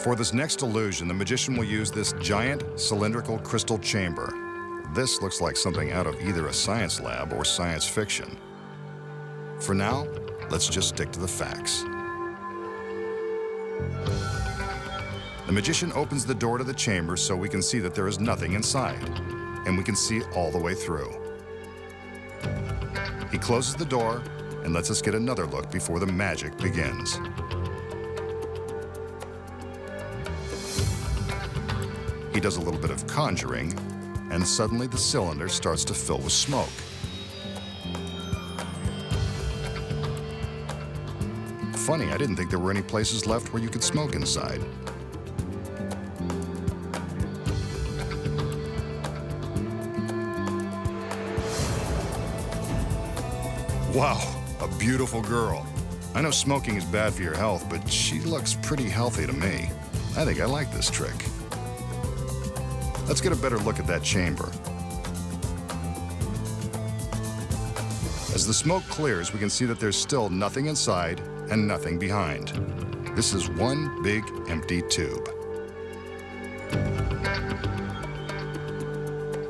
For this next illusion, the magician will use this giant cylindrical crystal chamber. This looks like something out of either a science lab or science fiction. For now, let's just stick to the facts. The magician opens the door to the chamber so we can see that there is nothing inside, and we can see all the way through. He closes the door and lets us get another look before the magic begins. He does a little bit of conjuring, and suddenly the cylinder starts to fill with smoke. Funny, I didn't think there were any places left where you could smoke inside. Wow, a beautiful girl. I know smoking is bad for your health, but she looks pretty healthy to me. I think I like this trick. Let's get a better look at that chamber. As the smoke clears, we can see that there's still nothing inside and nothing behind. This is one big empty tube.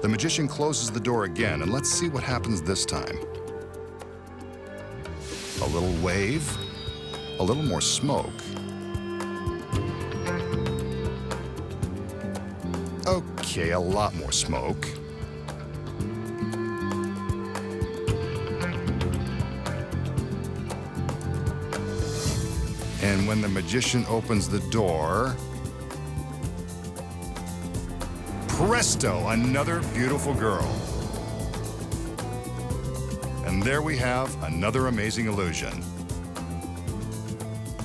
The magician closes the door again, and let's see what happens this time. A little wave, a little more smoke. Okay, a lot more smoke. And when the magician opens the door, presto, another beautiful girl. And there we have another amazing illusion.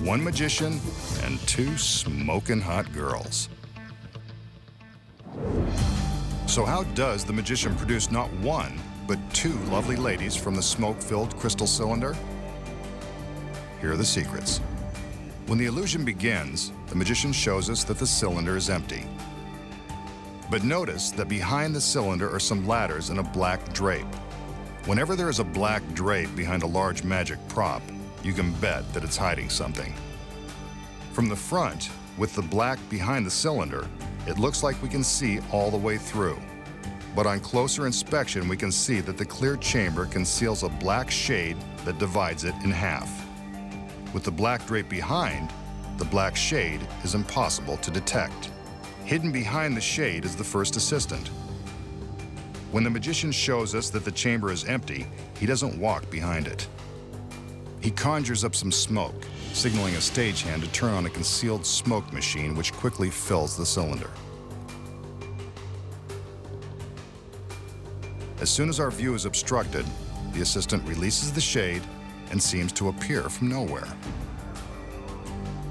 One magician and two smoking hot girls. So how does the magician produce not one, but two lovely ladies from the smoke-filled crystal cylinder? Here are the secrets. When the illusion begins, the magician shows us that the cylinder is empty. But notice that behind the cylinder are some ladders and a black drape. Whenever there is a black drape behind a large magic prop, you can bet that it's hiding something. From the front, with the black behind the cylinder, it looks like we can see all the way through. But on closer inspection, we can see that the clear chamber conceals a black shade that divides it in half. With the black drape behind, the black shade is impossible to detect. Hidden behind the shade is the first assistant. When the magician shows us that the chamber is empty, he doesn't walk behind it. He conjures up some smoke, signaling a stagehand to turn on a concealed smoke machine which quickly fills the cylinder. As soon as our view is obstructed, the assistant releases the shade and seems to appear from nowhere.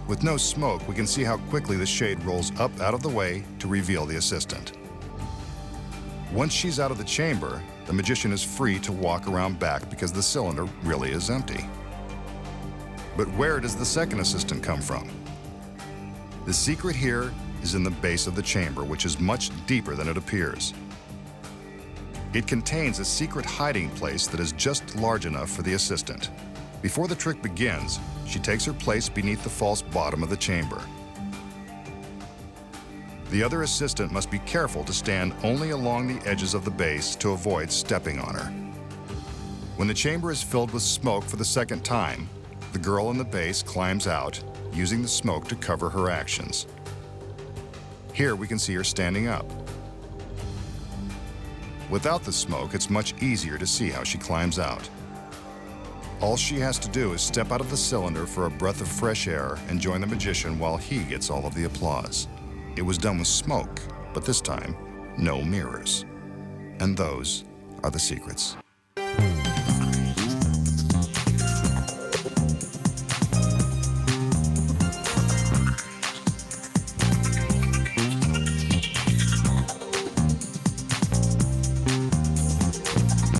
With no smoke, we can see how quickly the shade rolls up out of the way to reveal the assistant. Once she's out of the chamber, the magician is free to walk around back because the cylinder really is empty. But where does the second assistant come from? The secret here is in the base of the chamber, which is much deeper than it appears. It contains a secret hiding place that is just large enough for the assistant. Before the trick begins, she takes her place beneath the false bottom of the chamber. The other assistant must be careful to stand only along the edges of the base to avoid stepping on her. When the chamber is filled with smoke for the second time, the girl in the base climbs out, using the smoke to cover her actions. Here we can see her standing up. Without the smoke, it's much easier to see how she climbs out. All she has to do is step out of the cylinder for a breath of fresh air and join the magician while he gets all of the applause. It was done with smoke, but this time, no mirrors. And those are the secrets.